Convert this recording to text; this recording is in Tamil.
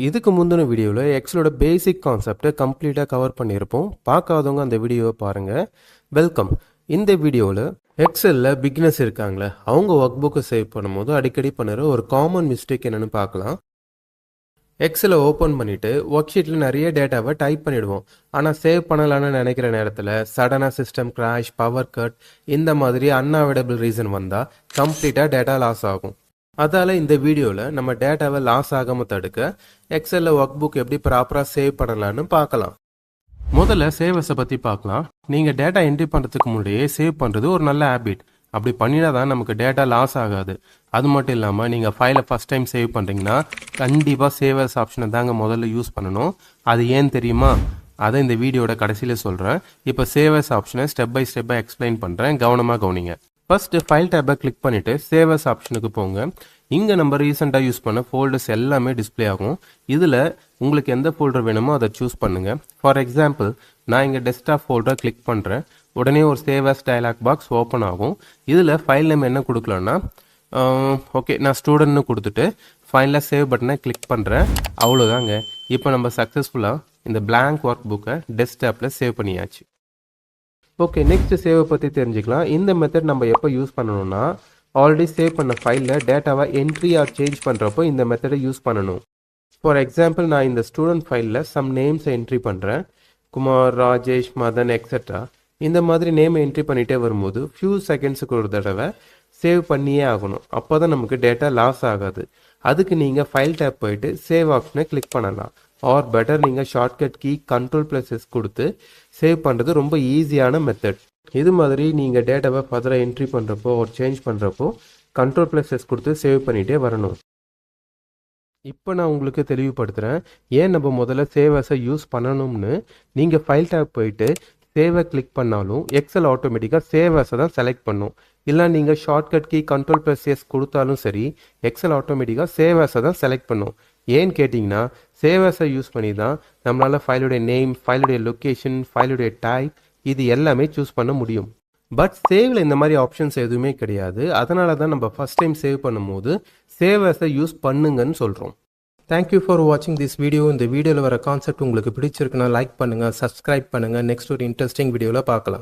இதுக்கு முந்தின வீடியோவில் எக்ஸலோட பேசிக் கான்செப்டை கம்ப்ளீட்டாக கவர் பண்ணியிருப்போம். பார்க்காதவங்க அந்த வீடியோவை பாருங்கள். வெல்கம். இந்த வீடியோவில் எக்ஸலில் பிகினர்ஸ் இருக்காங்களே, அவங்க ஒர்க் புக்கை சேவ் பண்ணும்போது அடிக்கடி பண்ணுற ஒரு காமன் மிஸ்டேக் என்னென்னு பார்க்கலாம். எக்ஸலை ஓப்பன் பண்ணிவிட்டு ஒர்க் ஷீட்டில் நிறைய டேட்டாவை டைப் பண்ணிவிடுவோம். ஆனால் சேவ் பண்ணலான்னு நினைக்கிற நேரத்தில் சடனாக சிஸ்டம் கிராஷ், பவர் கட், இந்த மாதிரி அன்அவாய்டபிள் ரீசன் வந்தால் கம்ப்ளீட்டாக டேட்டா லாஸ் ஆகும். அதால் இந்த வீடியோவில் நம்ம டேட்டாவை லாஸ் ஆகாமல் தடுக்க எக்ஸலில் ஒர்க் புக் எப்படி ப்ராப்பராக சேவ் பண்ணலான்னு பார்க்கலாம். முதல்ல சேவஸை பற்றி பார்க்கலாம். நீங்கள் டேட்டா என்ட்ரி பண்ணுறதுக்கு முன்னாடியே சேவ் பண்ணுறது ஒரு நல்ல ஹேபிட். அப்படி பண்ணினா தான் நமக்கு டேட்டா லாஸ் ஆகாது. அது மட்டும் இல்லாமல் நீங்கள் ஃபைலை ஃபஸ்ட் டைம் சேவ் பண்ணுறீங்கன்னா கண்டிப்பாக சேவஸ் ஆப்ஷனை தாங்க முதல்ல யூஸ் பண்ணணும். அது ஏன் தெரியுமா? அதை இந்த வீடியோட கடைசியில் சொல்கிறேன். இப்போ சேவஸ் ஆப்ஷனை ஸ்டெப் பை ஸ்டெப்பாக எக்ஸ்பிளைன் பண்ணுறேன். கவனமாக கவனிங்க. ஃபர்ஸ்ட் ஃபைல் டேப்பை கிளிக் பண்ணிவிட்டு சேவஸ் ஆப்ஷனுக்கு போங்க. இங்கே நம்ம ரீசெண்டாக யூஸ் பண்ண ஃபோல்டர்ஸ் எல்லாமே டிஸ்பிளே ஆகும். இதில் உங்களுக்கு எந்த ஃபோல்டர் வேணுமோ அதை சூஸ் பண்ணுங்கள். ஃபார் எக்ஸாம்பிள், நான் இங்கே டெஸ்க்டாப் ஃபோல்டரை கிளிக் பண்ணுறேன். உடனே ஒரு சேவஸ் டயலாக் பாக்ஸ் ஓப்பன் ஆகும். இதில் ஃபைல் நேம் என்ன கொடுக்கலான்னா, ஓகே, நான் ஸ்டூடெண்ட்னு கொடுத்துட்டு ஃபைலில் சேவ் பட்டனை கிளிக் பண்ணுறேன். அவ்வளோதாங்க. இப்போ நம்ம சக்ஸஸ்ஃபுல்லாக இந்த பிளாங்க் ஒர்க் புக்கை டெஸ்க்டாப்பில் சேவ் பண்ணியாச்சு. ஓகே, நெக்ஸ்ட் சேவை பற்றி தெரிஞ்சுக்கலாம். இந்த மெத்தட் நம்ம எப்போ யூஸ் பண்ணணும்னா, ஆல்ரெடி சேவ் பண்ண ஃபைலில் டேட்டாவை என்ட்ரி ஆர் சேஞ்ச் பண்ணுறப்போ இந்த மெத்தடை யூஸ் பண்ணணும். ஃபார் எக்ஸாம்பிள், நான் இந்த ஸ்டூடெண்ட் ஃபைலில் சம் நேம்ஸை என்ட்ரி பண்ணுறேன். குமார், ராஜேஷ், மதன், எக்ஸெட்ரா. இந்த மாதிரி நேமை என்ட்ரி பண்ணிகிட்டே வரும்போது ஃபியூ செகண்ட்ஸுக்கு ஒரு தடவை சேவ் பண்ணியே ஆகணும். அப்போ தான் நமக்கு டேட்டா லாஸ் ஆகாது. அதுக்கு நீங்கள் ஃபைல் டேப் போயிட்டு சேவ் ஆப்ஷனை கிளிக் பண்ணலாம். ஆர் பெட்டர், நீங்கள் ஷார்ட்கட் கீ Ctrl+S கொடுத்து சேவ் பண்ணுறது ரொம்ப ஈஸியான மெத்தட். இது மாதிரி நீங்கள் டேட்டாவை ஃபர்தராக என்ட்ரி பண்ணுறப்போ ஒரு சேஞ்ச் பண்ணுறப்போ Ctrl+S கொடுத்து சேவ் பண்ணிகிட்டே வரணும். இப்போ நான் உங்களுக்கு தெளிவுபடுத்துகிறேன் ஏன் நம்ம முதல்ல சேவஸை யூஸ் பண்ணணும்னு. நீங்கள் ஃபைல் டேப் போயிட்டு சேவை கிளிக் பண்ணாலும் எக்ஸல் ஆட்டோமேட்டிக்காக சேவஸை தான் செலக்ட் பண்ணும். இல்லை நீங்கள் ஷார்ட்கட் கீ Ctrl+S கொடுத்தாலும் சரி, எக்ஸல் ஆட்டோமேட்டிக்காக சேவஸை தான் செலக்ட் பண்ணும். ஏன்னு கேட்டிங்கன்னா, சேவஸை யூஸ் பண்ணி தான் நம்மளால் ஃபைலுடைய நேம், ஃபைலுடைய லொக்கேஷன், ஃபைலுடைய டைப், இது எல்லாமே சூஸ் பண்ண முடியும். பட் சேவில் இந்த மாதிரி ஆப்ஷன்ஸ் எதுவுமே கிடையாது. அதனால தான் நம்ம ஃபஸ்ட் டைம் சேவ் பண்ணும்போது சேவஸை யூஸ் பண்ணுங்கன்னு சொல்கிறோம். தேங்க்யூ ஃபார் வாட்சிங் திஸ் வீடியோ. இந்த வீடியோவில் வர கான்செப்ட் உங்களுக்கு பிடிச்சிருக்குன்னா லைக் பண்ணுங்கள், சப்ஸ்கிரைப் பண்ணுங்கள். நெக்ஸ்ட் ஒரு இன்ட்ரெஸ்டிங் வீடியோவில் பார்க்கலாம்.